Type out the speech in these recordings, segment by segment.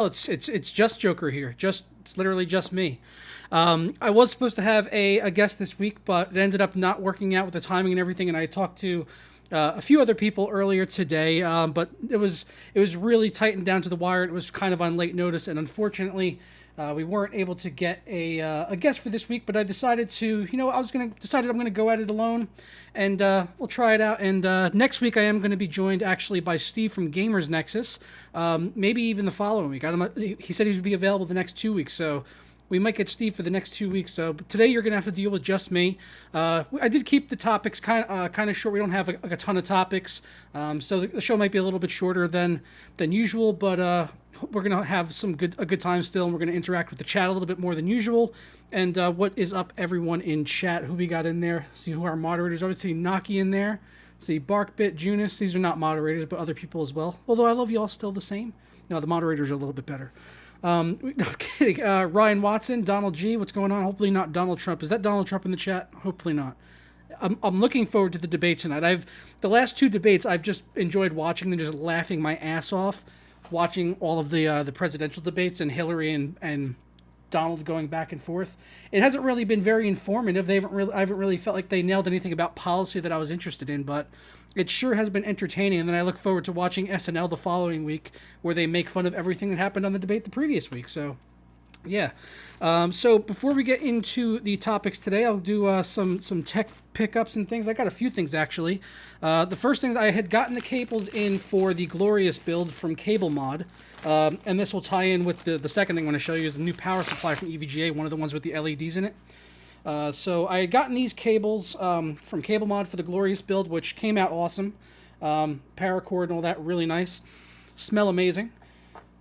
It's just Joker here. It's literally just me. I was supposed to have a guest this week, but it ended up not working out with the timing and everything. And I talked to a few other people earlier today, but it was really tightened down to the wire. It was kind of on late notice, and unfortunately, we weren't able to get a guest for this week. But I decided to, I'm gonna go at it alone, and we'll try it out. And next week I am going to be joined actually by Steve from Gamers Nexus. Maybe even the following week. He said he would be available the next 2 weeks, so we might get Steve for the next 2 weeks. So but today you're going to have to deal with just me. I did keep the topics kind of short. We don't have a ton of topics, so the show might be a little bit shorter than usual. But we're going to have a good time still, and we're going to interact with the chat a little bit more than usual. And what is up, everyone in chat? Who we got in there? See who our moderators are. I would see Naki in there. See Barkbit, Junis. These are not moderators, but other people as well. Although I love you all still the same. No, the moderators are a little bit better. No kidding. Ryan Watson, Donald G. What's going on? Hopefully not Donald Trump. Is that Donald Trump in the chat? Hopefully not. I'm looking forward to the debate tonight. The last two debates I've just enjoyed watching them, just laughing my ass off, watching all of the presidential debates and Hillary and Donald going back and forth. It hasn't really been very informative. I haven't really felt like they nailed anything about policy that I was interested in, but it sure has been entertaining. And then I look forward to watching SNL the following week, where they make fun of everything that happened on the debate the previous week. So, yeah. So before we get into the topics today, I'll do some tech pickups and things. I got a few things actually. The first thing is I had gotten the cables in for the Glorious build from CableMod. And this will tie in with the second thing I want to show you is the new power supply from EVGA, one of the ones with the LEDs in it. So I had gotten these cables from CableMod for the Glorious build, which came out awesome. Paracord and all that, really nice. Smell amazing.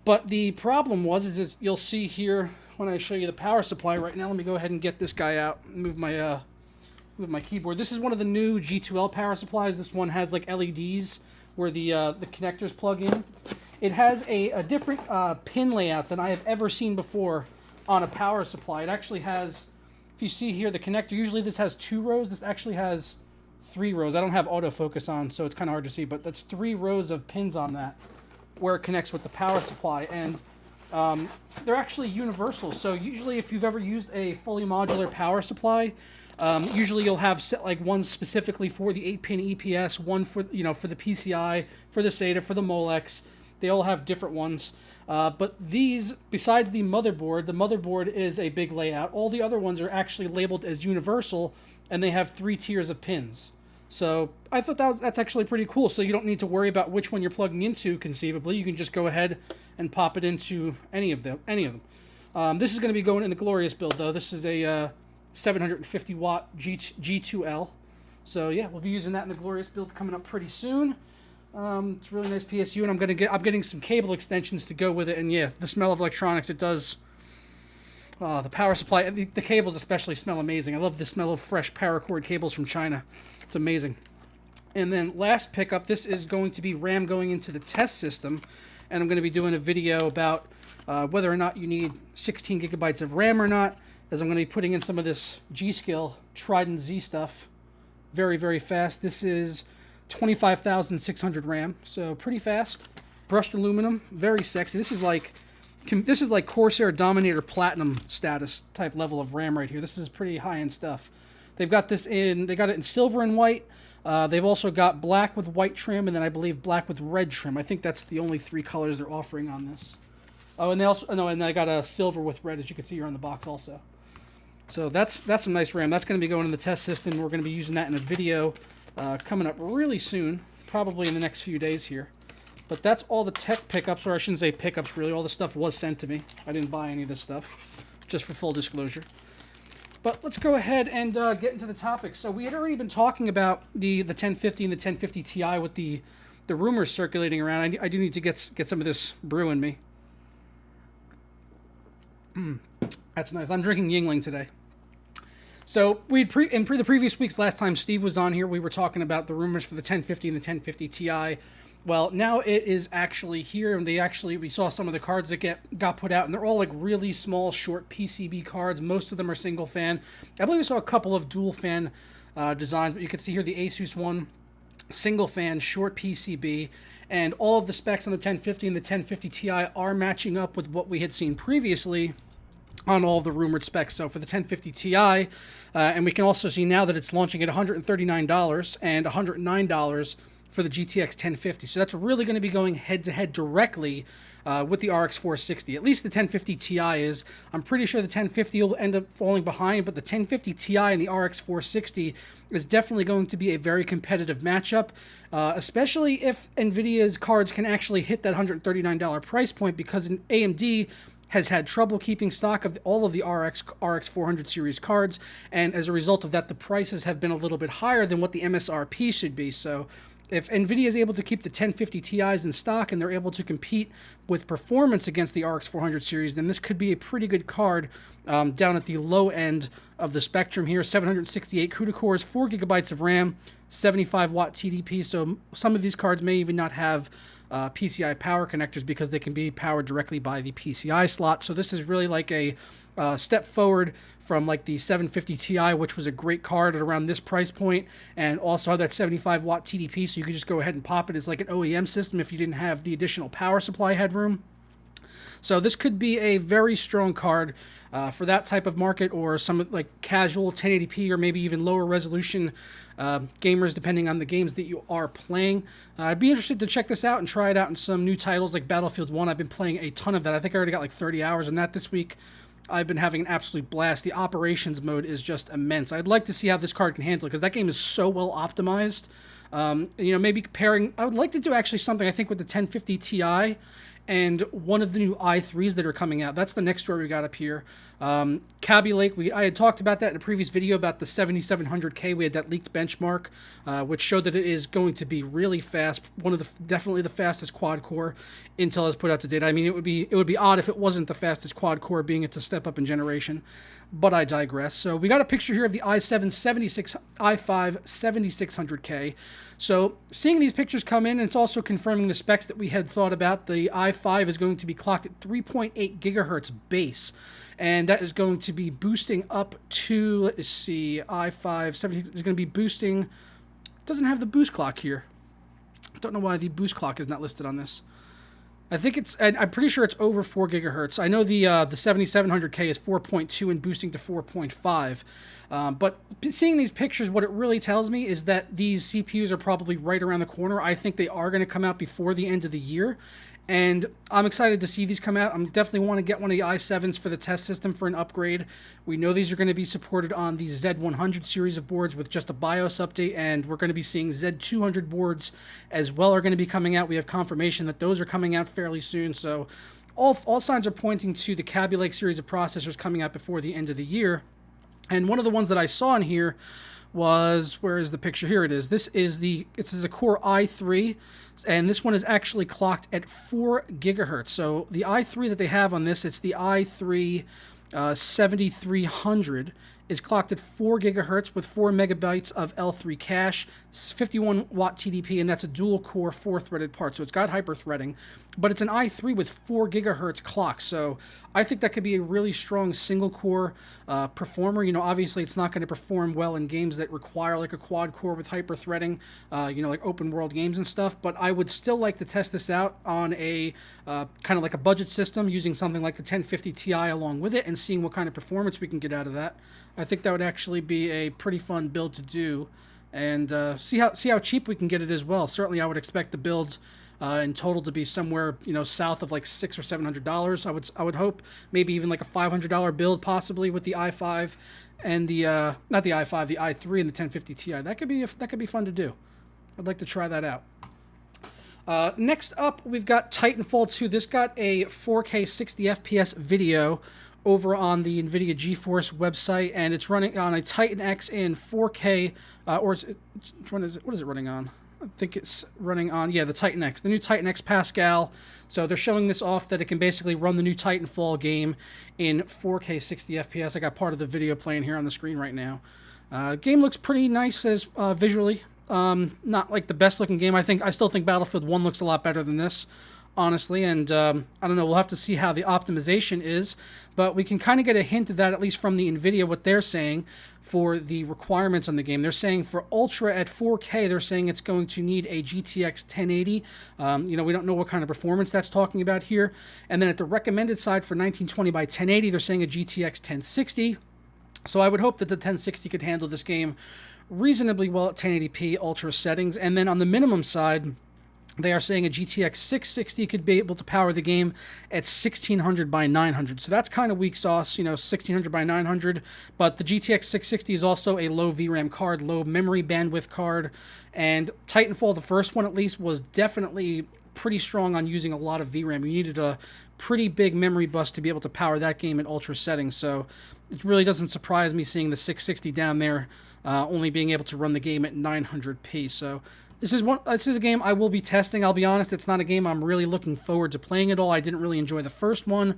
But the problem is you'll see here when I show you the power supply right now. Let me go ahead and get this guy out and move my keyboard. This is one of the new G2L power supplies. This one has like LEDs where the connectors plug in. It has a different pin layout than I have ever seen before on a power supply. It actually has, if you see here, the connector, usually this has 2 rows. This actually has 3 rows. I don't have autofocus on, so it's kind of hard to see, but that's 3 rows of pins on that where it connects with the power supply. And they're actually universal. So usually if you've ever used a fully modular power supply, usually you'll have set like one specifically for the 8-pin EPS, one for the PCI, for the SATA, for the Molex. They all have different ones. But these, besides the motherboard is a big layout. All the other ones are actually labeled as universal, and they have 3 tiers of pins. So I thought that's actually pretty cool. So you don't need to worry about which one you're plugging into, conceivably. You can just go ahead and pop it into any of them. This is going to be going in the Glorious build, though. This is a 750 watt G2L. So yeah, we'll be using that in the Glorious build coming up pretty soon. It's a really nice PSU, and I'm getting some cable extensions to go with it. And yeah, the smell of electronics, it does. The power supply, the cables especially smell amazing. I love the smell of fresh paracord cables from China. It's amazing. And then last pickup, this is going to be RAM going into the test system, and I'm going to be doing a video about whether or not you need 16 gigabytes of RAM or not, as I'm going to be putting in some of this GSkill TridentZ stuff very, very fast. This is 25,600 RAM, so pretty fast. Brushed aluminum, very sexy. This is like Corsair Dominator Platinum status type level of RAM right here. This is pretty high-end stuff. They got it in silver and white. They've also got black with white trim, and then I believe black with red trim. I think that's the only 3 colors they're offering on this. Oh, and they got a silver with red, as you can see here on the box also. So that's some nice RAM. That's going to be going in the test system. We're going to be using that in a video coming up really soon, probably in the next few days here. But that's all the tech pickups, or I shouldn't say pickups really. All the stuff was sent to me. I didn't buy any of this stuff, just for full disclosure. But let's go ahead and get into the topics. So we had already been talking about the 1050 and the 1050 Ti with the rumors circulating around. I do need to get some of this brew in me. That's nice. I'm drinking Yingling today. So in the previous weeks, last time Steve was on here, we were talking about the rumors for the 1050 and the 1050 Ti. Well, now it is actually here, and we saw some of the cards that got put out, and they're all like really small, short PCB cards. Most of them are single fan. I believe we saw a couple of dual fan designs, but you can see here the Asus one single fan, short PCB, and all of the specs on the 1050 and the 1050 Ti are matching up with what we had seen previously on all of the rumored specs. So for the 1050 Ti, and we can also see now that it's launching at $139 and $109 for the GTX 1050. So that's really going to be going head-to-head directly with the RX 460. At least the 1050 Ti is. I'm pretty sure the 1050 will end up falling behind, but the 1050 Ti and the RX 460 is definitely going to be a very competitive matchup, especially if Nvidia's cards can actually hit that $139 price point, because AMD has had trouble keeping stock of all of the RX 400 series cards, and as a result of that, the prices have been a little bit higher than what the MSRP should be. So if Nvidia is able to keep the 1050 Ti's in stock and they're able to compete with performance against the RX 400 series, then this could be a pretty good card down at the low end of the spectrum here. 768 CUDA cores, 4 gigabytes of RAM, 75 watt TDP. So some of these cards may even not have PCI power connectors because they can be powered directly by the PCI slot. So this is really like a step forward from like the 750 Ti, which was a great card at around this price point, and also had that 75 watt TDP, so you could just go ahead and pop it as like an OEM system if you didn't have the additional power supply headroom. So this could be a very strong card for that type of market, or some like casual 1080p or maybe even lower resolution gamers, depending on the games that you are playing. I'd be interested to check this out and try it out in some new titles like Battlefield 1. I've been playing a ton of that. I think I already got like 30 hours in that this week. I've been having an absolute blast. The operations mode is just immense. I'd like to see how this card can handle it, because that game is so well optimized. Maybe pairing, I would like to do actually something, I think, with the 1050 Ti and one of the new i3s that are coming out. That's the next story we got up here. Kaby Lake, I had talked about that in a previous video about the 7700K. We had that leaked benchmark, which showed that it is going to be really fast. Definitely the fastest quad core Intel has put out to date. I mean, it would be odd if it wasn't the fastest quad core, being it's a step up in generation. But I digress. So we got a picture here of the i5 7600K. So seeing these pictures come in, it's also confirming the specs that we had thought about. The i5 is going to be clocked at 3.8 gigahertz base, and that is going to be boosting up to, let's see, i5 76 is going to be boosting. It doesn't have the boost clock here. I don't know why the boost clock is not listed on this. I think I'm pretty sure it's over 4 gigahertz. I know the 7700K is 4.2 and boosting to 4.5. But seeing these pictures, what it really tells me is that these CPUs are probably right around the corner. I think they are going to come out before the end of the year. And I'm excited to see these come out. I'm definitely want to get one of the i7s for the test system for an upgrade. We know these are going to be supported on the Z100 series of boards with just a BIOS update, and we're going to be seeing Z200 boards as well are going to be coming out. We have confirmation that those are coming out fairly soon. So all signs are pointing to the Kaby Lake series of processors coming out before the end of the year. And one of the ones that I saw in here was, where is the picture? Here it is. This is a Core i3, and this one is actually clocked at 4 gigahertz. So the i3 that they have on this, it's the i3 7300, is clocked at 4 gigahertz with 4 megabytes of L3 cache, 51 watt TDP, and that's a dual core 4-threaded part. So it's got hyper-threading, but it's an i3 with 4 gigahertz clock. So I think that could be a really strong single core performer. Obviously it's not going to perform well in games that require like a quad core with hyper-threading, like open world games and stuff, but I would still like to test this out on a kind of like a budget system using something like the 1050 Ti along with it and seeing what kind of performance we can get out of that. I think that would actually be a pretty fun build to do, and see how cheap we can get it as well. Certainly, I would expect the build in total to be somewhere south of like $600 or $700. I would hope maybe even like a $500 build possibly with the i5 and the not the i5, the i3 and the 1050 Ti. That could be fun to do. I'd like to try that out. Next up, we've got Titanfall 2. This got a 4K 60 FPS video over on the Nvidia GeForce website, and it's running on a Titan X in 4K, what is it running on? I think it's running on, the Titan X, the new Titan X Pascal. So they're showing this off that it can basically run the new Titanfall game in 4K 60 FPS. I got part of the video playing here on the screen right now. Game looks pretty nice as visually. Not like the best looking game. I still think Battlefield 1 looks a lot better than this. honestly. And I don't know, we'll have to see how the optimization is, but we can kind of get a hint of that, at least from the Nvidia, what they're saying for the requirements on the game. They're saying for Ultra at 4K, they're saying it's going to need a GTX 1080. You know, we don't know what kind of performance that's talking about here. And then at the recommended side for 1920 by 1080, they're saying a GTX 1060. So I would hope that the 1060 could handle this game reasonably well at 1080p Ultra settings. And then on the minimum side, they are saying a GTX 660 could be able to power the game at 1600 by 900. So that's kind of weak sauce, you know, 1600 by 900. But the GTX 660 is also a low VRAM card, low memory bandwidth card. And Titanfall, the first one at least, was definitely pretty strong on using a lot of VRAM. You needed a pretty big memory bus to be able to power that game at ultra settings. So it really doesn't surprise me seeing the 660 down there, only being able to run the game at 900p. So this is a game I will be testing. I'll be honest, it's not a game I'm really looking forward to playing at all. I didn't really enjoy the first one,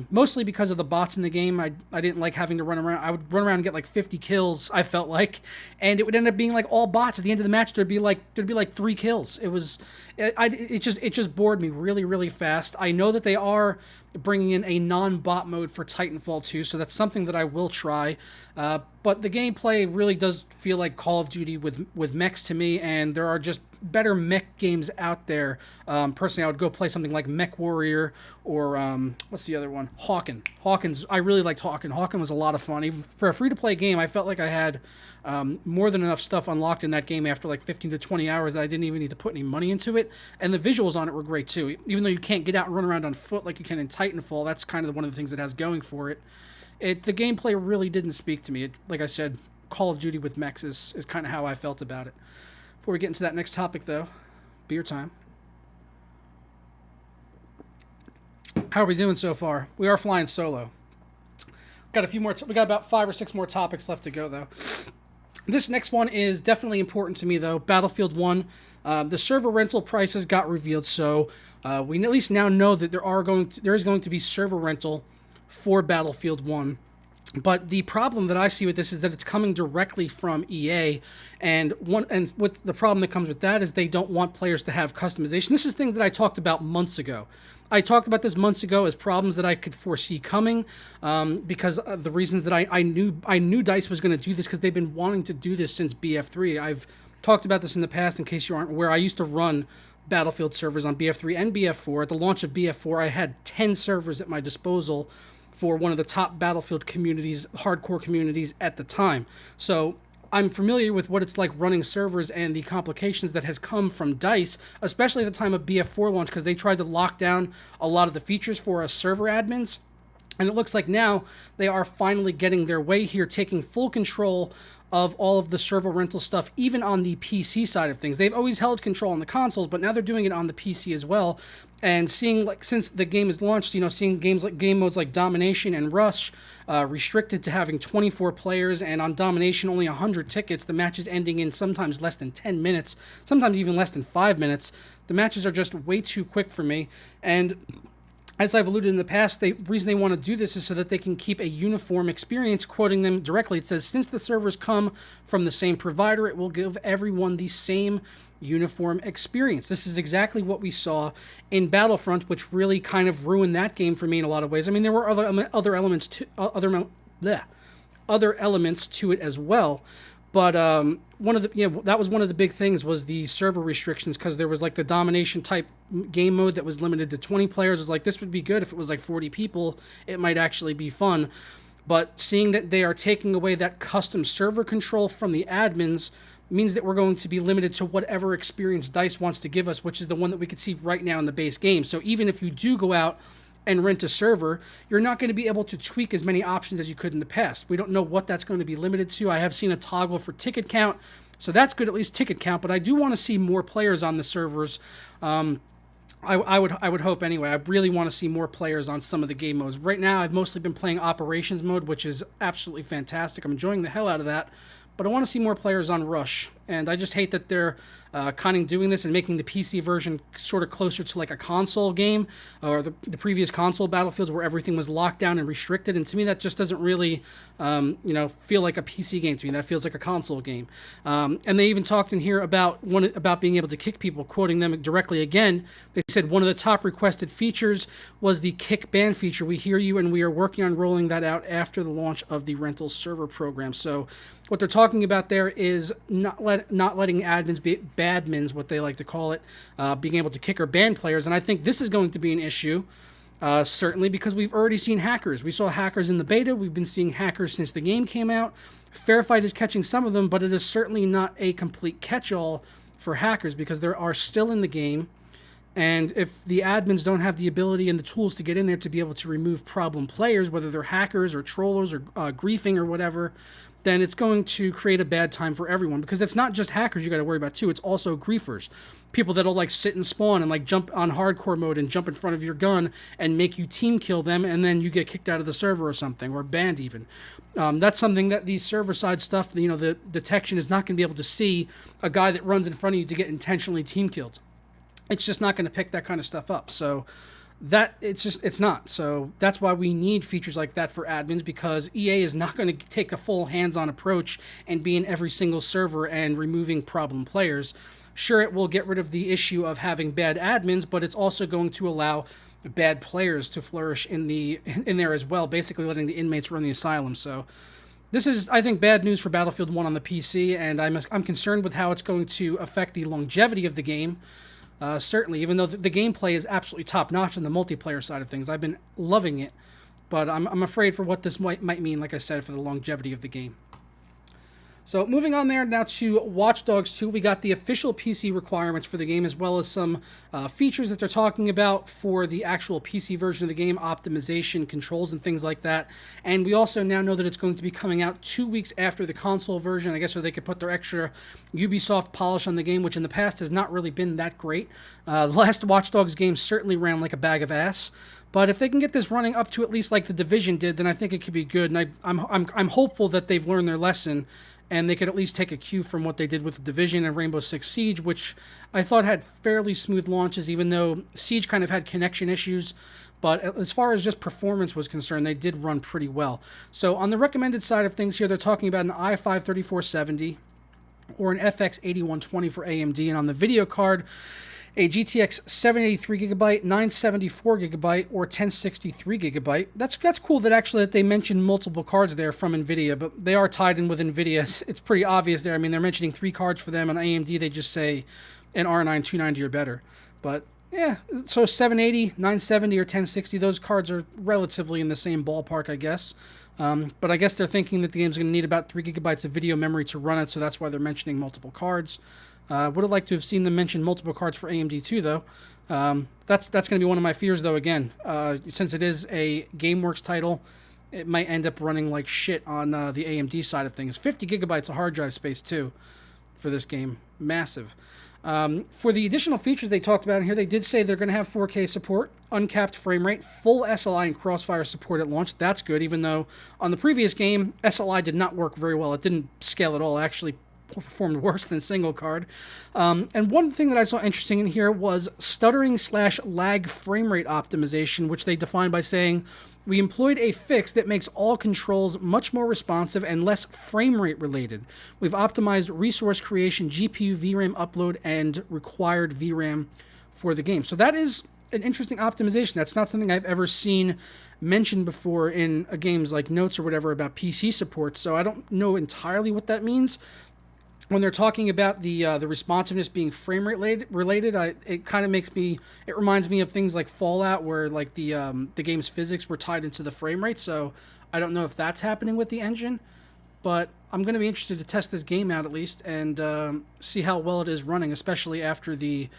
mostly because of the bots in the game. I didn't like having to run around. I would run around and get like 50 kills, I felt like, and it would end up being like all bots. At the end of the match, there'd be like 3 kills. It just bored me really, really fast. I know that they are bringing in a non-bot mode for Titanfall 2, so that's something that I will try. But the gameplay really does feel like Call of Duty with mechs to me, and there are just better mech games out there. Personally, I would go play something like Mech Warrior or what's the other one? Hawkins. I really liked Hawkins. Hawkins was a lot of fun. Even for a free-to-play game, I felt like I had more than enough stuff unlocked in that game after like 15 to 20 hours that I didn't even need to put any money into it. And the visuals on it were great too. Even though you can't get out and run around on foot like you can in Titanfall, that's kind of one of the things it has going for it. The gameplay really didn't speak to me. Like I said, Call of Duty with mechs is kind of how I felt about it. Before we get into that next topic, though, beer time. How are we doing so far? We are flying solo. Got a few more. We got about 5 or 6 more topics left to go, though. This next one is definitely important to me, though. Battlefield 1. The server rental prices got revealed, so we at least now know that there is going to be server rental for Battlefield 1. But the problem that I see with this is that it's coming directly from EA, and with the problem that comes with that is they don't want players to have customization. This is things that I talked about months ago. I talked about this months ago as problems that I could foresee coming, because of the reasons that I knew DICE was going to do this, because they've been wanting to do this since BF3. I've talked about this in the past, in case you aren't aware. I used to run Battlefield servers on BF3 and BF4. At the launch of BF4, I had 10 servers at my disposal for one of the top Battlefield communities, hardcore communities at the time. So I'm familiar with what it's like running servers and the complications that has come from DICE, especially at the time of BF4 launch, because they tried to lock down a lot of the features for us server admins. And it looks like now they are finally getting their way here, taking full control of all of the server rental stuff, even on the PC side of things. They've always held control on the consoles, but now they're doing it on the PC as well. And seeing, like, since the game is launched, you know, seeing game modes like Domination and Rush restricted to having 24 players, and on Domination only 100 tickets, the matches ending in sometimes less than 10 minutes, sometimes even less than 5 minutes. The matches are just way too quick for me. And as I've alluded in the past, the reason they want to do this is so that they can keep a uniform experience. Quoting them directly, it says, since the servers come from the same provider, it will give everyone the same uniform experience. This is exactly what we saw in Battlefront, which really kind of ruined that game for me in a lot of ways. I mean, there were other elements to it as well. But that was one of the big things, was the server restrictions, because there was like the Domination type game mode that was limited to 20 players. It was like, this would be good if it was like 40 people. It might actually be fun. But seeing that they are taking away that custom server control from the admins means that we're going to be limited to whatever experience DICE wants to give us, which is the one that we could see right now in the base game. So even if you do go out and rent a server, you're not going to be able to tweak as many options as you could in the past. We don't know what that's going to be limited to. I have seen a toggle for ticket count, so that's good, at least ticket count, but I do want to see more players on the servers. I would hope anyway. I really want to see more players on some of the game modes. Right now, I've mostly been playing Operations mode, which is absolutely fantastic. I'm enjoying the hell out of that, but I want to see more players on Rush And I just hate that they're kind of doing this and making the PC version sort of closer to like a console game, or the previous console Battlefields where everything was locked down and restricted. And to me, that just doesn't really, feel like a PC game to me. That feels like a console game. And they even talked in here about being able to kick people, quoting them directly again. They said one of the top requested features was the kick ban feature. We hear you, and we are working on rolling that out after the launch of the rental server program. So what they're talking about there is not letting admins, badmins, what they like to call it, being able to kick or ban players. And I think this is going to be an issue, certainly, because we've already seen hackers. We saw hackers in the beta. We've been seeing hackers since the game came out. Fair Fight is catching some of them, but it is certainly not a complete catch-all for hackers, because there are still in the game. And if the admins don't have the ability and the tools to get in there to be able to remove problem players, whether they're hackers or trollers or griefing or whatever, then it's going to create a bad time for everyone, because it's not just hackers you got to worry about too. It's also griefers, people that'll like sit and spawn and like jump on hardcore mode and jump in front of your gun and make you team kill them, and then you get kicked out of the server or something, or banned even. That's something that the server side stuff, the detection is not going to be able to see a guy that runs in front of you to get intentionally team killed. It's just not going to pick that kind of stuff up. So it's not. So that's why we need features like that for admins, because EA is not going to take a full hands-on approach and be in every single server and removing problem players. Sure, it will get rid of the issue of having bad admins, but it's also going to allow bad players to flourish in there as well, basically letting the inmates run the asylum. So this is, I think, bad news for Battlefield 1 on the PC, and I'm concerned with how it's going to affect the longevity of the game. Certainly, even though the gameplay is absolutely top-notch on the multiplayer side of things. I've been loving it, but I'm afraid for what this might mean, like I said, for the longevity of the game. So moving on there now to Watch Dogs 2, we got the official PC requirements for the game, as well as some features that they're talking about for the actual PC version of the game, optimization, controls, and things like that. And we also now know that it's going to be coming out 2 weeks after the console version, I guess, so they could put their extra Ubisoft polish on the game, which in the past has not really been that great. The last Watch Dogs game certainly ran like a bag of ass. But if they can get this running up to at least like The Division did, then I think it could be good. And I'm hopeful that they've learned their lesson, and they could at least take a cue from what they did with The Division and Rainbow Six Siege, which I thought had fairly smooth launches, even though Siege kind of had connection issues. But as far as just performance was concerned, they did run pretty well. So on the recommended side of things here, they're talking about an i5 3470 or an FX 8120 for AMD. And on the video card, a GTX 783GB, 974GB, or 1063GB. That's cool that they mentioned multiple cards there from Nvidia, but they are tied in with Nvidia. It's pretty obvious there. I mean, they're mentioning 3 cards for them, and AMD they just say an R9 290 or better. But yeah, so 780, 970, or 1060, those cards are relatively in the same ballpark, I guess. But I guess they're thinking that the game's going to need about 3GB of video memory to run it, so that's why they're mentioning multiple cards. Would have liked to have seen them mention multiple cards for AMD too, though. That's going to be one of my fears, though, again. Since it is a GameWorks title, it might end up running like shit on the AMD side of things. 50GB of hard drive space, too, for this game. Massive. For the additional features they talked about in here, they did say they're going to have 4K support, uncapped frame rate, full SLI and crossfire support at launch. That's good, even though on the previous game, SLI did not work very well. It didn't scale at all. It actually performed worse than single card. And one thing that I saw interesting in here was stuttering/lag frame rate optimization, which they defined by saying, we employed a fix that makes all controls much more responsive and less frame rate related. We've optimized resource creation, GPU VRAM upload, and required VRAM for the game. So that is an interesting optimization. That's not something I've ever seen mentioned before in games like notes or whatever about PC support. So I don't know entirely what that means. When they're talking about the responsiveness being frame rate related, it kind of it reminds me of things like Fallout, where like the game's physics were tied into the frame rate. So I don't know if that's happening with the engine, but I'm going to be interested to test this game out at least and see how well it is running, especially after the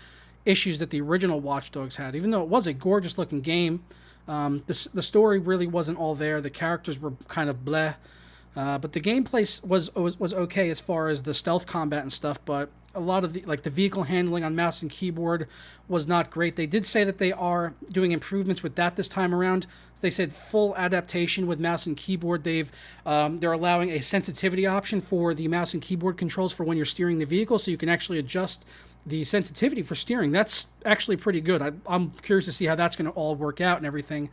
issues that the original Watch Dogs had. Even though it was a gorgeous looking game, the story really wasn't all there. The characters were kind of bleh. But the gameplay was okay as far as the stealth combat and stuff, but a lot of the vehicle handling on mouse and keyboard was not great. They did say that they are doing improvements with that this time around. They said full adaptation with mouse and keyboard. They're allowing a sensitivity option for the mouse and keyboard controls for when you're steering the vehicle, so you can actually adjust the sensitivity for steering. That's actually pretty good. I'm curious to see how that's going to all work out and everything.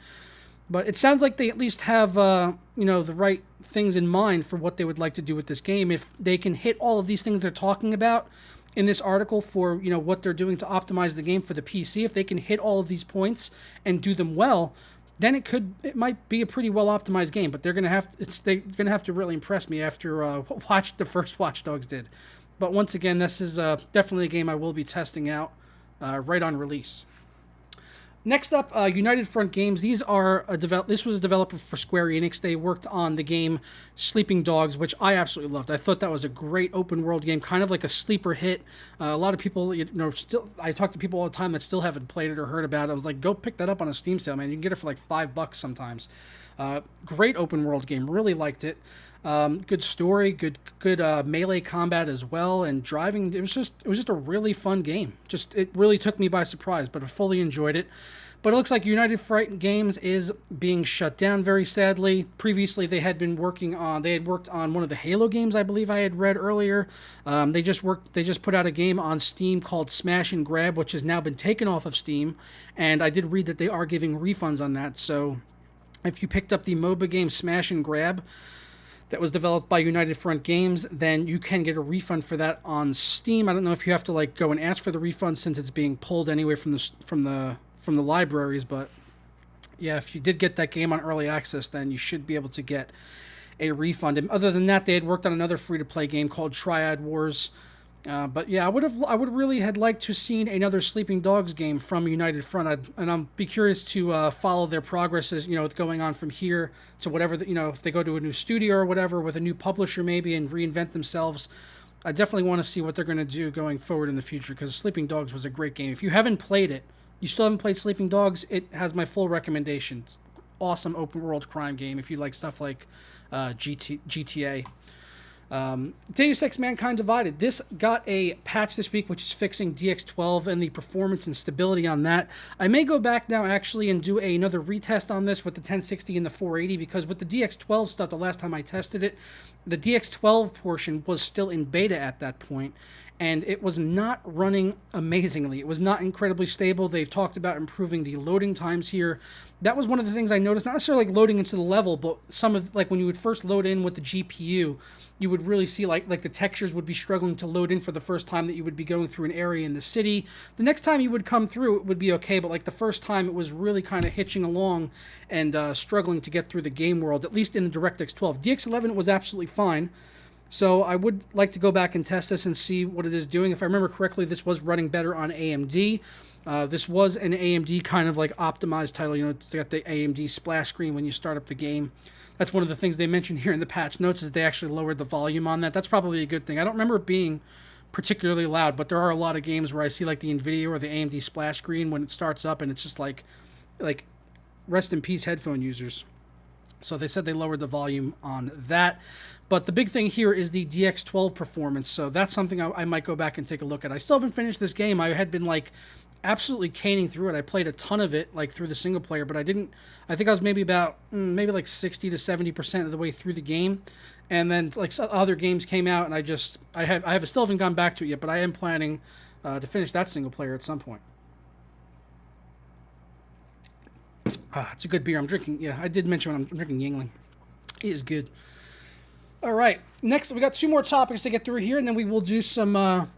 But it sounds like they at least have the right things in mind for what they would like to do with this game. If they can hit all of these things they're talking about in this article for what they're doing to optimize the game for the PC, if they can hit all of these points and do them well, then it might be a pretty well optimized game. But they're gonna have to really impress me after watch the first Watch Dogs did. But once again, this is definitely a game I will be testing out right on release. Next up, United Front Games. This was a developer for Square Enix. They worked on the game Sleeping Dogs, which I absolutely loved. I thought that was a great open world game, kind of like a sleeper hit. A lot of people, I talk to people all the time that still haven't played it or heard about it. I was like, go pick that up on a Steam sale, man. You can get it for like $5 sometimes. Great open world game. Really liked it. Good story, good melee combat as well, and driving. It was just a really fun game. It really took me by surprise, but I fully enjoyed it. But it looks like United Front Games is being shut down, very sadly. Previously, they had worked on one of the Halo games, I believe I had read earlier. They just put out a game on Steam called Smash and Grab, which has now been taken off of Steam, and I did read that they are giving refunds on that. So if you picked up the MOBA game Smash and Grab that was developed by United Front Games, then you can get a refund for that on Steam. I don't know if you have to go and ask for the refund since it's being pulled anyway from the libraries, but yeah, if you did get that game on early access, then you should be able to get a refund. And other than that, they had worked on another free-to-play game called Triad Wars. But yeah, I would really had liked to have seen another Sleeping Dogs game from United Front, and I'll be curious to follow their progress as going on from here to whatever if they go to a new studio or whatever with a new publisher maybe and reinvent themselves. I definitely want to see what they're going to do going forward in the future, because Sleeping Dogs was a great game. If you haven't played it, you still haven't played Sleeping Dogs, it has my full recommendation. It's awesome open world crime game if you like stuff like GTA. Deus Ex Mankind Divided. This got a patch this week, which is fixing DX12 and the performance and stability on that. I may go back now actually and do another retest on this with the 1060 and the 480, because with the DX12 stuff, the last time I tested it, the DX12 portion was still in beta at that point, and it was not running amazingly. It was not incredibly stable. They've talked about improving the loading times here. That was one of the things I noticed, not necessarily loading into the level, but some of when you would first load in with the GPU, you would really see like the textures would be struggling to load in for the first time that you would be going through an area in the city. The next time you would come through, it would be okay, but the first time it was really kind of hitching along and struggling to get through the game world, at least in the DirectX 12. DX11 was absolutely fine. So I would like to go back and test this and see what it is doing. If I remember correctly, this was running better on AMD. This was an AMD kind of optimized title. It's got the AMD splash screen when you start up the game. That's one of the things they mentioned here in the patch notes, is they actually lowered the volume on that. That's probably a good thing. I don't remember it being particularly loud, but there are a lot of games where I see the Nvidia or the AMD splash screen when it starts up, and it's just like rest in peace headphone users. So they said they lowered the volume on that. But the big thing here is the DX12 performance. So that's something I might go back and take a look at. I still haven't finished this game. I had been absolutely caning through it. I played a ton of it through the single player, but I think I was maybe about 60 to 70% of the way through the game. And then other games came out, and I still haven't gone back to it yet, but I am planning to finish that single player at some point. It's a good beer I'm drinking. Yeah, I did mention I'm drinking Yingling. It is good. All right. Next, we got two more topics to get through here, and then we will do some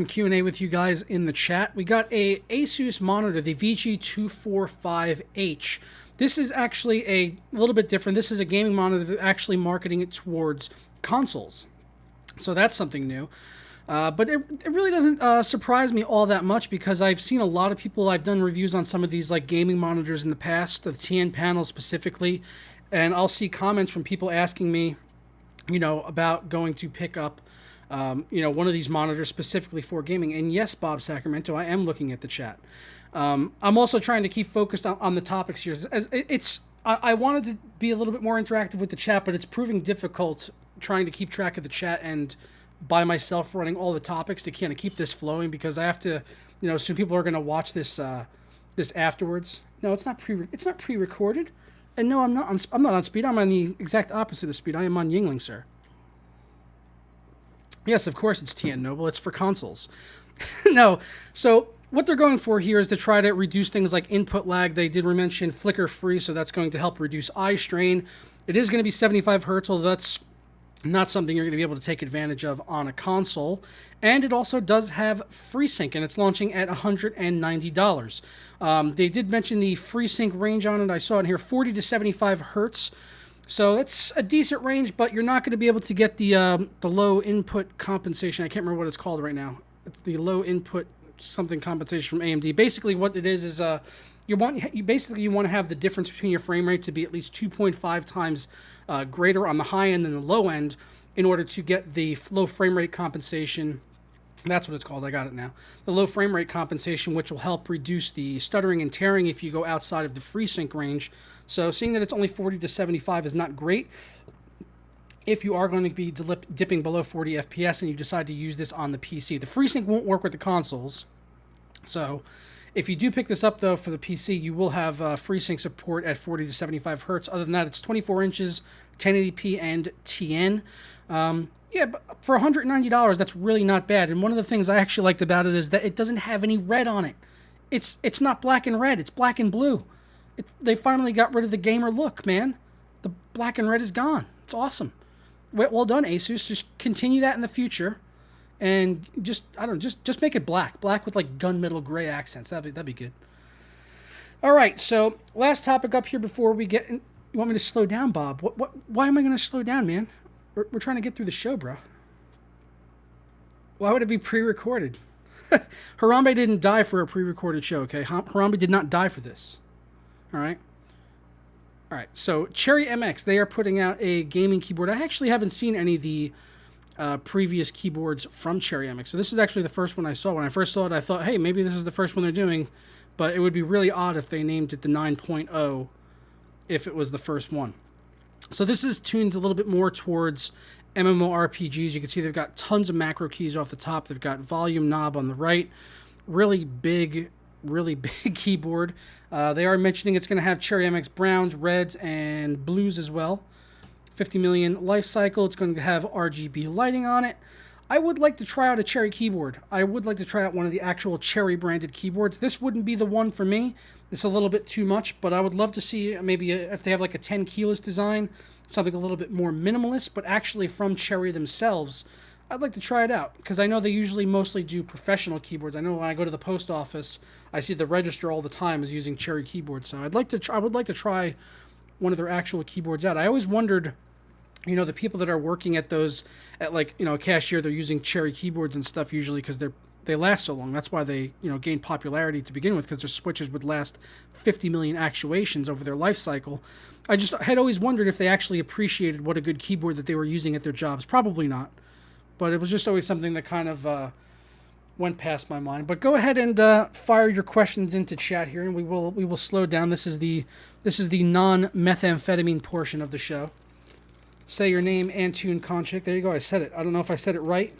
Q&A with you guys in the chat. We got a Asus monitor, the VG245H. This is actually a little bit different. This is a gaming monitor that's actually marketing it towards consoles. So that's something new. But it really doesn't surprise me all that much, because I've seen a lot of people, I've done reviews on some of these gaming monitors in the past, the TN panels specifically, and I'll see comments from people asking me, about going to pick up, one of these monitors specifically for gaming. And yes, Bob Sacramento, I am looking at the chat. I'm also trying to keep focused on the topics here. I wanted to be a little bit more interactive with the chat, but it's proving difficult trying to keep track of the chat and by myself running all the topics to kind of keep this flowing, because I have to, so people are going to watch this this afterwards. No, it's not pre-recorded. And no, I'm not on speed. I'm on the exact opposite of speed. I am on Yingling, sir. Yes, of course it's TN Noble. It's for consoles. No. So what they're going for here is to try to reduce things like input lag. They did mention flicker free, so that's going to help reduce eye strain. It is going to be 75 hertz, although that's not something you're going to be able to take advantage of on a console. And it also does have FreeSync, and it's launching at $190. They did mention the FreeSync range on it. I saw it here, 40 to 75 hertz. So that's a decent range, but you're not going to be able to get the low input compensation. I can't remember what it's called right now. It's the low input something compensation from AMD. Basically, what it is you want to have the difference between your frame rate to be at least 2.5 times greater on the high end than the low end in order to get the low frame rate compensation. That's what it's called. I got it now. The low frame rate compensation, which will help reduce the stuttering and tearing if you go outside of the FreeSync range. So seeing that it's only 40 to 75 is not great. If you are going to be dipping below 40 FPS and you decide to use this on the PC, the FreeSync won't work with the consoles. So if you do pick this up, though, for the PC, you will have FreeSync support at 40 to 75 hertz. Other than that, it's 24 inches, 1080p, and TN. Yeah, but for $190, that's really not bad. And one of the things I actually liked about it is that it doesn't have any red on it. It's not black and red. It's black and blue. They finally got rid of the gamer look, man. The black and red is gone. It's awesome. Well done, Asus. Just continue that in the future. And just make it black with like gunmetal gray accents. That'd be good. All right, so last topic up here before we get. You want me to slow down, Bob? Why am I going to slow down, man? We're trying to get through the show, bro. Why would it be pre-recorded? Harambe didn't die for a pre-recorded show. Okay, Harambe did not die for this. All right. All right. So Cherry MX, they are putting out a gaming keyboard. I actually haven't seen any of the previous keyboards from Cherry MX. So this is actually the first one I saw. When I first saw it, I thought, hey, maybe this is the first one they're doing. But it would be really odd if they named it the 9.0 if it was the first one. So this is tuned a little bit more towards MMORPGs. You can see they've got tons of macro keys off the top. They've got volume knob on the right. Really big keyboard. They are mentioning it's going to have Cherry MX browns, reds, and blues as well. 50 million life cycle. It's going to have RGB lighting on it. I would like to try out a Cherry keyboard. I would like to try out one of the actual Cherry branded keyboards. This wouldn't be the one for me. It's a little bit too much, but I would love to see maybe if they have like a 10 keyless design, something a little bit more minimalist, but actually from Cherry themselves. I'd like to try it out because I know they usually mostly do professional keyboards. I know when I go to the post office, I see the register all the time is using Cherry keyboards. So I would like to try one of their actual keyboards out. I always wondered, the people that are working at those, at like, a cashier, they're using Cherry keyboards and stuff usually because they last so long. That's why they, gained popularity to begin with, because their switches would last 50 million actuations over their life cycle. I just had always wondered if they actually appreciated what a good keyboard that they were using at their jobs. Probably not. But it was just always something that kind of went past my mind. But go ahead and fire your questions into chat here, and we will slow down. This is the non-methamphetamine portion of the show. Say your name, Antune Konchik. There you go. I said it. I don't know if I said it right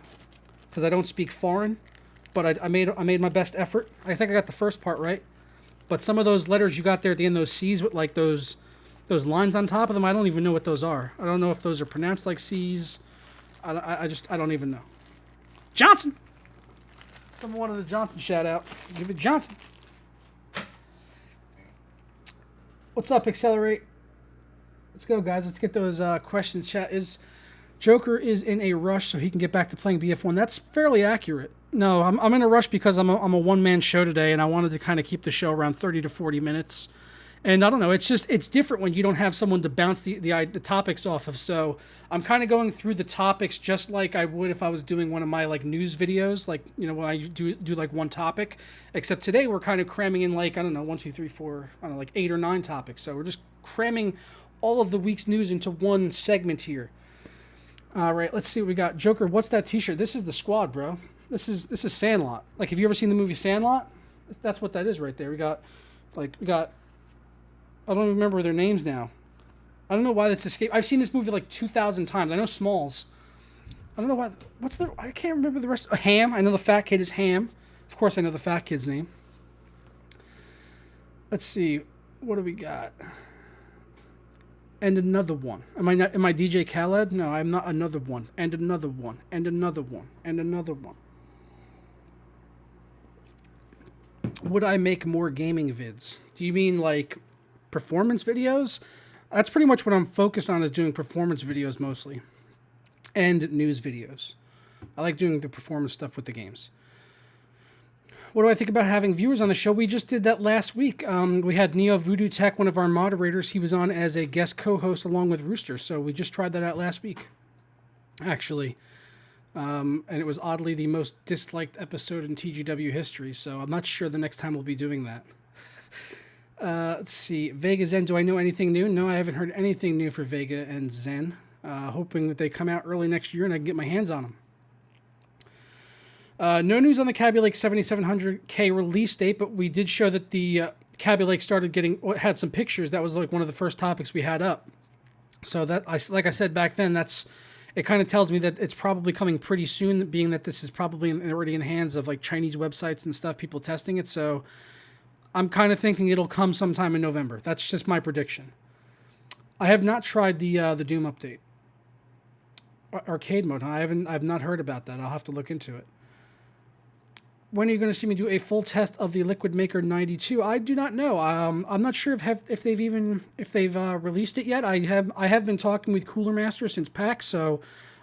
because I don't speak foreign, but I made my best effort. I think I got the first part right. But some of those letters you got there at the end, those C's with like those lines on top of them, I don't even know what those are. I don't know if those are pronounced like C's. I don't even know. Johnson! Someone wanted a Johnson shout out. Give it Johnson. What's up, Accelerate? Let's go, guys. Let's get those questions. Chat Joker is in a rush so he can get back to playing BF1. That's fairly accurate. No, I'm in a rush because I'm a one-man show today, and I wanted to kind of keep the show around 30 to 40 minutes. And I don't know, it's different when you don't have someone to bounce the topics off of. So I'm kind of going through the topics just like I would if I was doing one of my like news videos, like, when I do like one topic. Except today we're kind of cramming in like, I don't know, 1, 2, 3, 4, I don't know, like 8 or 9 topics. So we're just cramming all of the week's news into one segment here. All right, let's see what we got. Joker, what's that t-shirt? This is the squad, bro. This is Sandlot. Like, have you ever seen the movie Sandlot? That's what that is right there. We got I don't even remember their names now. I don't know why that's escaped. I've seen this movie like 2,000 times. I know Smalls. I don't know what. What's the? I can't remember the rest. Ham. I know the fat kid is Ham. Of course, I know the fat kid's name. Let's see. What do we got? And another one. Am I not? Am I DJ Khaled? No, I'm not. Another one. And another one. And another one. And another one. Would I make more gaming vids? Do you mean like performance videos? That's pretty much what I'm focused on, is doing performance videos mostly. And news videos. I like doing the performance stuff with the games. What do I think about having viewers on the show? We just did that last week. We had Neo Voodoo Tech, one of our moderators. He was on as a guest co-host along with Rooster. So we just tried that out last week, actually. And it was oddly the most disliked episode in TGW history. So I'm not sure the next time we'll be doing that. Let's see. Vega Zen, do I know anything new? No, I haven't heard anything new for Vega and Zen. Hoping that they come out early next year and I can get my hands on them. No news on the Kaby Lake 7700K release date, but we did show that the Kaby Lake had some pictures. That was like one of the first topics we had up. So that, like I said back then, it kind of tells me that it's probably coming pretty soon, being that this is probably already in the hands of like Chinese websites and stuff, people testing it. So I'm kind of thinking it'll come sometime in November. That's just my prediction. I have not tried the Doom update. Arcade mode, huh? I've not heard about that. I'll have to look into it. When are you going to see me do a full test of the Liquid Maker 92? I do not know. I'm not sure if they've released it yet. I have been talking with Cooler Master since PAX, so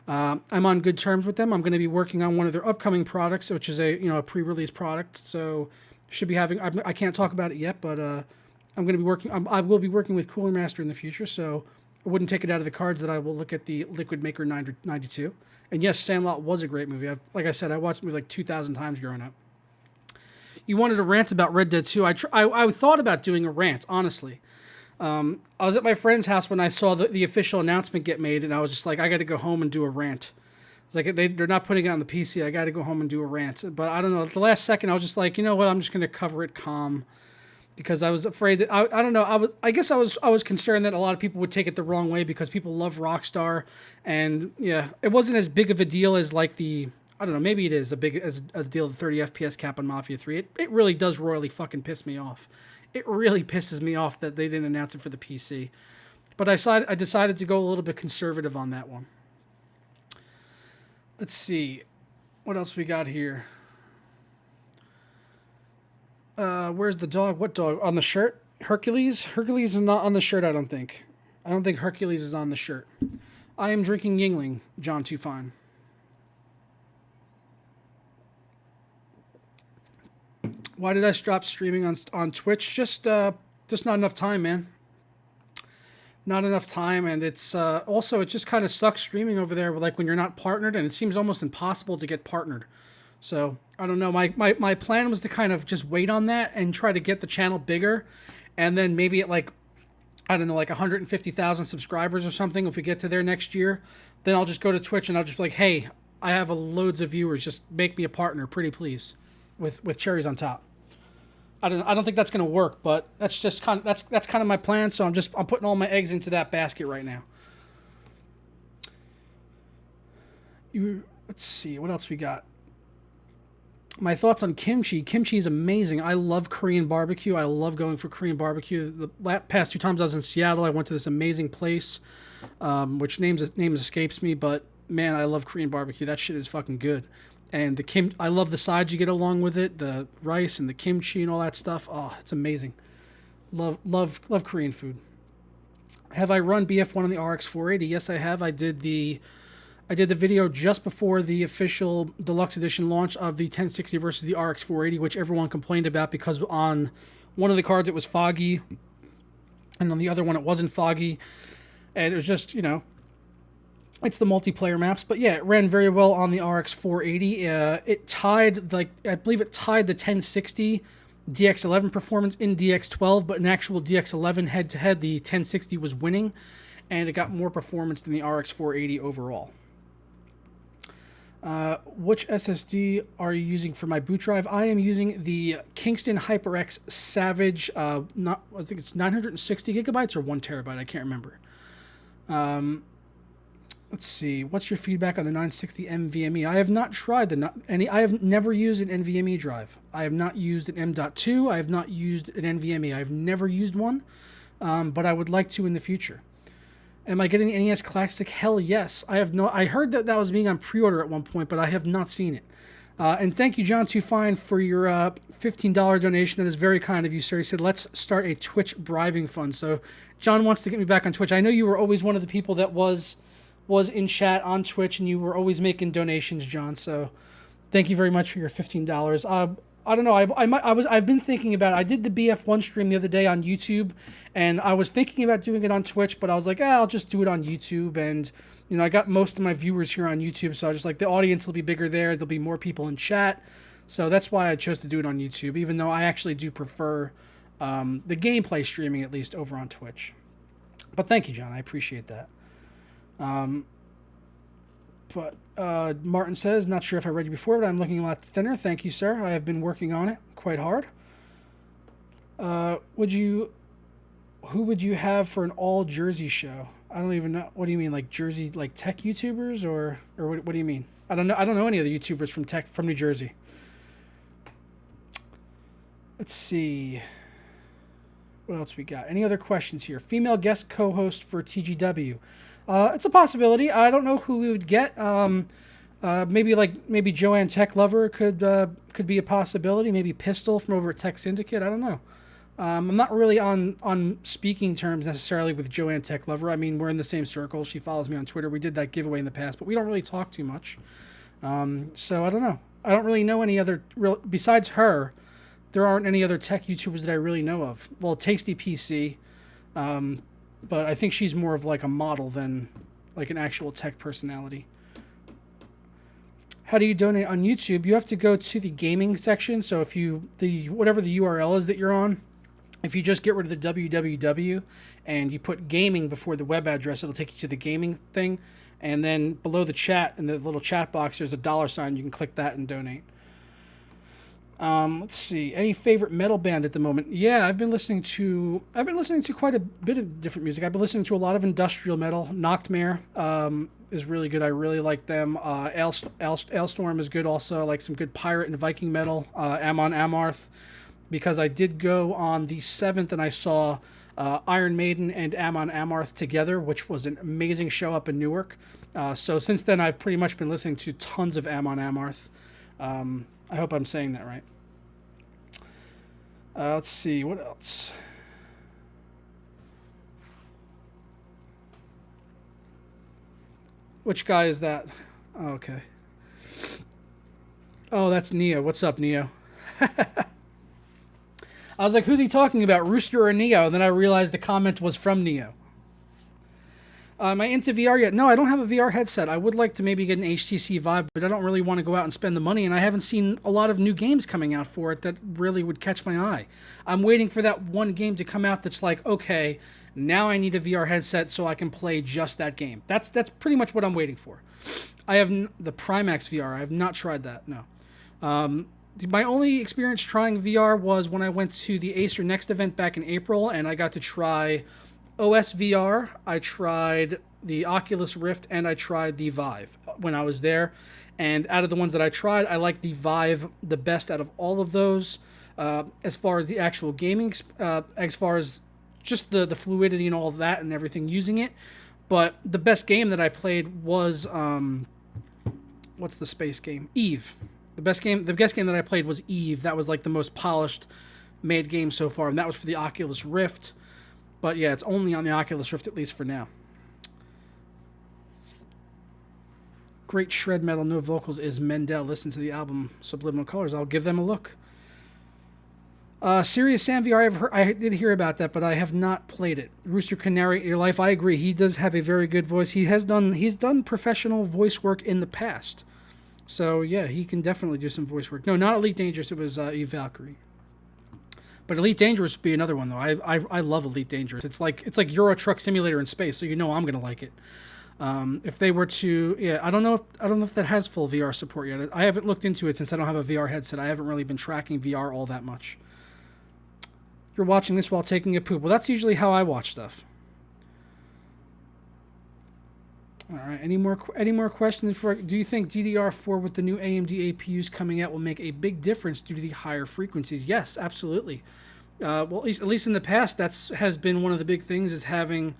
I'm on good terms with them. I'm going to be working on one of their upcoming products, which is a pre-release product. So should be having. I can't talk about it yet, but I'm going to be working. I will be working with Cooler Master in the future, so I wouldn't take it out of the cards that I will look at the Liquid Maker 92. And yes, Sandlot was a great movie. Like I said, I watched the movie like 2,000 times growing up. You wanted a rant about Red Dead 2. I thought about doing a rant, honestly. I was at my friend's house when I saw the official announcement get made, and I was just like, I got to go home and do a rant. It's like they're not putting it on the PC. I got to go home and do a rant. But I don't know. At the last second, I was just like, you know what? I'm just going to cover it calm. Because I was afraid that I don't know. I guess I was concerned that a lot of people would take it the wrong way because people love Rockstar, and yeah, it wasn't as big of a deal as like I don't know, maybe it is as a deal, the 30 FPS cap on Mafia 3. It really does royally fucking piss me off. It really pisses me off that they didn't announce it for the PC. But I decided to go a little bit conservative on that one. Let's see, what else we got here. Where's the dog? What dog? On the shirt? Hercules? Hercules is not on the shirt, I don't think. I don't think Hercules is on the shirt. I am drinking Yingling, John Too Fine. Why did I stop streaming on Twitch? Just not enough time, man. Not enough time, and it's also, it just kind of sucks streaming over there, like when you're not partnered, and it seems almost impossible to get partnered. So, I don't know. My plan was to kind of just wait on that and try to get the channel bigger. And then maybe at like 150,000 subscribers or something, if we get to there next year, then I'll just go to Twitch and I'll just be like, hey, I have loads of viewers. Just make me a partner, pretty please, with cherries on top. I don't think that's going to work, but that's just kind of, that's kind of my plan. So I'm putting all my eggs into that basket right now. Let's see, what else we got? My thoughts on kimchi. Kimchi is amazing. I love Korean barbecue. I love going for Korean barbecue. The past 2 times I was in Seattle, I went to this amazing place, which names escapes me, but man, I love Korean barbecue. That shit is fucking good. And I love the sides you get along with it, the rice and the kimchi and all that stuff. Oh, it's amazing. Love Korean food. Have I run BF1 on the RX 480? Yes, I have. I did the video just before the official deluxe edition launch of the 1060 versus the RX 480, which everyone complained about because on one of the cards it was foggy, and on the other one it wasn't foggy, and it was just, it's the multiplayer maps. But yeah, it ran very well on the RX 480. It tied, I believe it tied the 1060 DX11 performance in DX12, but in actual DX11 head-to-head, the 1060 was winning, and it got more performance than the RX 480 overall. Which SSD are you using for my boot drive? I am using the Kingston HyperX Savage. I think it's 960 gigabytes or 1 terabyte. I can't remember. Let's see. What's your feedback on the 960 NVMe? I have not tried I have never used an NVMe drive. I have not used an M.2. I have not used an NVMe. I have never used one, but I would like to in the future. Am I getting the NES Classic? Hell yes. I have no. I heard that was being on pre-order at one point, but I have not seen it. And thank you, John Too Fine, for your $15 donation. That is very kind of you, sir. He said, let's start a Twitch bribing fund. So John wants to get me back on Twitch. I know you were always one of the people that was in chat on Twitch, and you were always making donations, John. So thank you very much for your $15. I don't know. I've been thinking about it. I did the BF1 stream the other day on YouTube, and I was thinking about doing it on Twitch, but I was like, I'll just do it on YouTube. And I got most of my viewers here on YouTube, so I was just like, the audience will be bigger there. There'll be more people in chat. So that's why I chose to do it on YouTube, even though I actually do prefer the gameplay streaming, at least, over on Twitch. But thank you, John. I appreciate that. But Martin says, not sure if I read you before, but I'm looking a lot thinner. Thank you, sir. I have been working on it quite hard. Who would you have for an all Jersey show? I don't even know. What do you mean, like Jersey, like tech YouTubers, or what do you mean? I don't know any of the YouTubers from New Jersey. Let's see. What else we got? Any other questions here? Female guest co-host for TGW. It's a possibility. I don't know who we would get. Maybe Joanne Tech Lover could be a possibility. Maybe Pistol from over at Tech Syndicate. I don't know. I'm not really on speaking terms necessarily with Joanne Tech Lover. I mean, we're in the same circle. She follows me on Twitter. We did that giveaway in the past, but we don't really talk too much. So I don't know. I don't really know any other besides her. There aren't any other tech YouTubers that I really know of. Well, Tasty PC, but I think she's more of like a model than like an actual tech personality. How do you donate on YouTube? You have to go to the gaming section. So if whatever the URL is that you're on, if you just get rid of the www and you put gaming before the web address, it'll take you to the gaming thing. And then below the chat, in the little chat box, there's a $sign. You can click that and donate. Let's see. Any favorite metal band at the moment? Yeah, I've been listening to quite a bit of different music. I've been listening to a lot of industrial metal. Noctmare is really good. I really like them. Ailstorm is good also. I like some good pirate and Viking metal. Amon Amarth, because I did go on the 7th and I saw Iron Maiden and Amon Amarth together, which was an amazing show up in Newark. So since then, I've pretty much been listening to tons of Amon Amarth. I hope I'm saying that right. Let's see, what else? Which guy is that? Oh, okay. Oh, that's Neo. What's up, Neo? I was like, who's he talking about, Rooster or Neo? And then I realized the comment was from Neo. Am I into VR yet? No, I don't have a VR headset. I would like to maybe get an HTC Vive, but I don't really want to go out and spend the money, and I haven't seen a lot of new games coming out for it that really would catch my eye. I'm waiting for that one game to come out that's like, okay, now I need a VR headset so I can play just that game. That's pretty much what I'm waiting for. I have the Primax VR. I have not tried that, no. My only experience trying VR was when I went to the Acer Next event back in April, and I got to try OS VR, I tried the Oculus Rift, and I tried the Vive when I was there. And out of the ones that I tried, I liked the Vive the best out of all of those. As far as the actual gaming, as far as just the fluidity and all of that and everything using it. But the best game that I played was, what's the space game? Eve. The best game that I played was Eve. That was like the most polished made game so far, and that was for the Oculus Rift. But yeah, it's only on the Oculus Rift, at least for now. Great shred metal, no vocals is Mendel. Listen to the album Subliminal Colors. I'll give them a look. Serious Sam VR, I did hear about that, but I have not played it. Rooster can narrate your life. I agree. He does have a very good voice. He's done professional voice work in the past. So yeah, he can definitely do some voice work. No, not Elite Dangerous. It was Eve Valkyrie. But Elite Dangerous would be another one though. I love Elite Dangerous. It's like Euro Truck Simulator in space, so you know I'm gonna like it. If they were to, yeah, I don't know if that has full VR support yet. I haven't looked into it since I don't have a VR headset. I haven't really been tracking VR all that much. You're watching this while taking a poop. Well, that's usually how I watch stuff. All right. Any more questions? Do you think DDR4 with the new AMD APUs coming out will make a big difference due to the higher frequencies? Yes, absolutely. Well, at least in the past, has been one of the big things is having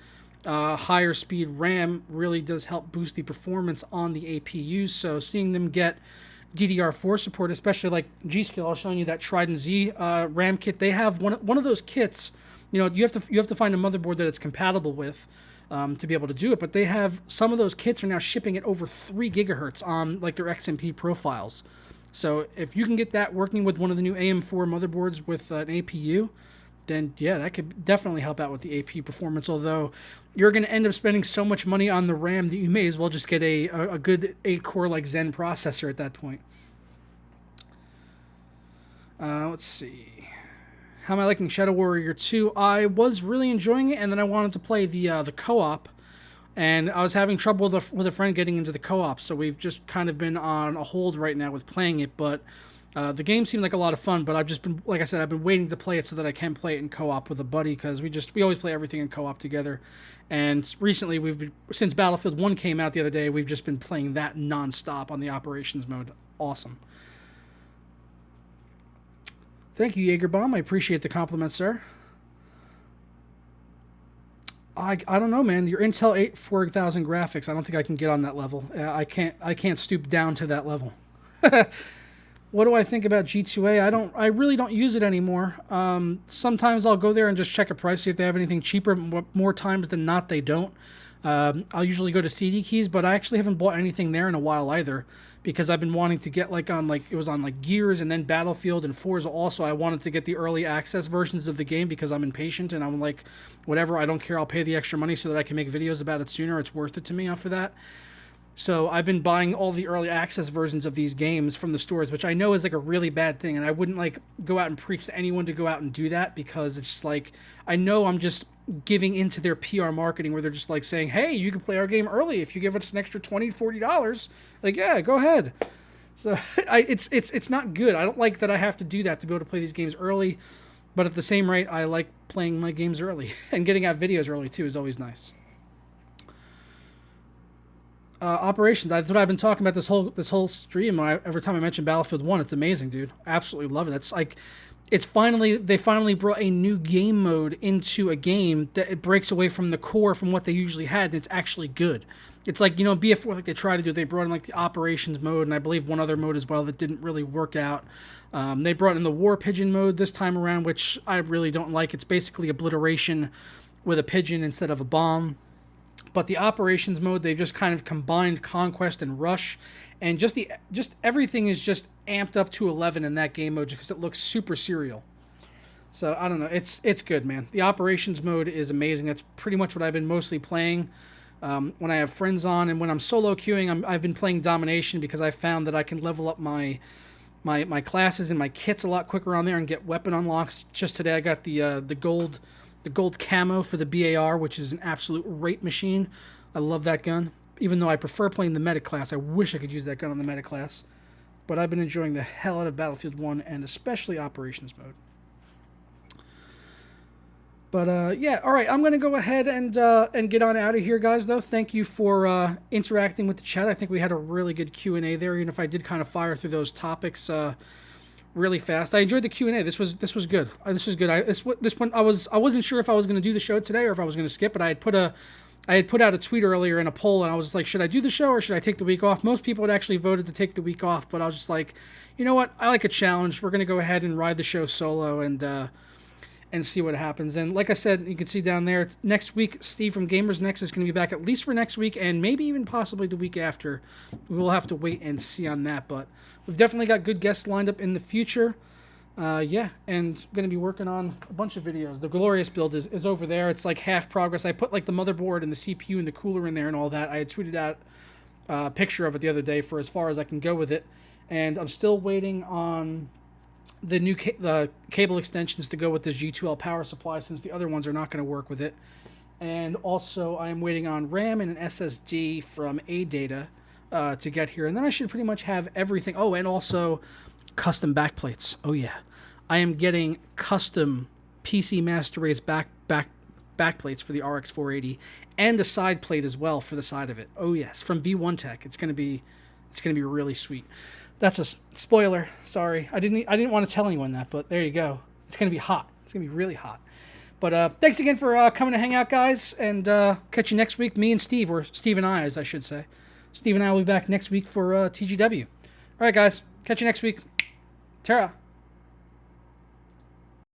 higher speed RAM really does help boost the performance on the APUs. So seeing them get DDR4 support, especially like GSkill, I was showing you that TridentZ RAM kit. They have one of those kits. You know, you have to find a motherboard that it's compatible with to be able to do it. But they have some of those kits are now shipping at over 3 gigahertz on like their XMP profiles. So if you can get that working with one of the new AM4 motherboards with an APU, then yeah, that could definitely help out with the APU performance. Although you're going to end up spending so much money on the RAM that you may as well just get a good 8-core like Zen processor at that point. Let's see. How am I liking Shadow Warrior 2? I was really enjoying it, and then I wanted to play the co-op, and I was having trouble with a friend getting into the co-op, so we've just kind of been on a hold right now with playing it, but the game seemed like a lot of fun, but I've just been, like I said, I've been waiting to play it so that I can play it in co-op with a buddy, because we always play everything in co-op together, and recently, since Battlefield 1 came out the other day, we've just been playing that non-stop on the operations mode. Awesome. Thank you, Jaegerbomb. I appreciate the compliment, sir. I don't know, man. Your Intel 8 4000 graphics, I don't think I can get on that level. I can't stoop down to that level. What do I think about G2A? I really don't use it anymore. Sometimes I'll go there and just check a price, see if they have anything cheaper. More times than not, they don't. I'll usually go to CD Keys, but I actually haven't bought anything there in a while either, because I've been wanting to get it was on Gears and then Battlefield and Forza also. I wanted to get the early access versions of the game because I'm impatient and I'm like, whatever, I don't care, I'll pay the extra money so that I can make videos about it sooner. It's worth it to me for that. So I've been buying all the early access versions of these games from the stores, which I know is like a really bad thing, and I wouldn't go out and preach to anyone to go out and do that, because it's just like, I know I'm just giving into their PR marketing where they're just like saying, hey, you can play our game early if you give us an extra $20, $40. Like, yeah, go ahead. So it's not good. I don't like that I have to do that to be able to play these games early, but at the same rate, I like playing my games early, and getting out videos early too is always nice. Operations. That's what I've been talking about this whole stream. Every time I mention Battlefield 1, it's amazing, dude. Absolutely love it. It's like, they finally brought a new game mode into a game that it breaks away from the core from what they usually had, and it's actually good. It's like, BF4, like they tried to do, they brought in like the operations mode, and I believe one other mode as well that didn't really work out. They brought in the War Pigeon mode this time around, which I really don't like. It's basically obliteration with a pigeon instead of a bomb. But the operations mode, they've just kind of combined Conquest and Rush, and just everything is just amped up to 11 in that game mode because it looks super serial. So I don't know, it's good, man. The operations mode is amazing. That's pretty much what I've been mostly playing when I have friends on, and when I'm solo queuing, I've been playing Domination because I found that I can level up my classes and my kits a lot quicker on there and get weapon unlocks. Just today, I got the gold camo for the BAR, which is an absolute rape machine. I love that gun. Even though I prefer playing the medic class, I wish I could use that gun on the medic class. But I've been enjoying the hell out of Battlefield 1, and especially Operations mode. But yeah, all right, I'm going to go ahead and get on out of here, guys, though. Thank you for interacting with the chat. I think we had a really good Q&A there, even if I did kind of fire through those topics really fast. I enjoyed the Q&A. This was good. This was good. This one I wasn't sure if I was going to do the show today or if I was going to skip, but I had put out a tweet earlier in a poll, and I was like, should I do the show or should I take the week off? Most people had actually voted to take the week off, but I was just like, you know what? I like a challenge. We're going to go ahead and ride the show solo and see what happens. And like I said, you can see down there, next week, Steve from Gamers Next is going to be back at least for next week, and maybe even possibly the week after. We will have to wait and see on that, but we've definitely got good guests lined up in the future. Yeah, and going to be working on a bunch of videos. The Glorious build is over there. It's like half progress. I put like the motherboard and the CPU and the cooler in there and all that. I had tweeted out a picture of it the other day for as far as I can go with it, and I'm still waiting on the new the cable extensions to go with this G2L power supply, since the other ones are not going to work with it. And also I'm waiting on RAM and an SSD from AData to get here, and then I should pretty much have everything. Oh, and also custom backplates. Oh yeah, I am getting custom PC Master Race back plates for the RX 480 and a side plate as well for the side of it. Oh yes, from V1 Tech. It's gonna be really sweet. That's a spoiler. Sorry, I didn't want to tell anyone that, but there you go. It's gonna be hot. It's gonna be really hot. But thanks again for coming to hang out, guys, and catch you next week. Me and Steve, or Steve and I, as I should say. Steve and I will be back next week for TGW. All right, guys. Catch you next week. Tara.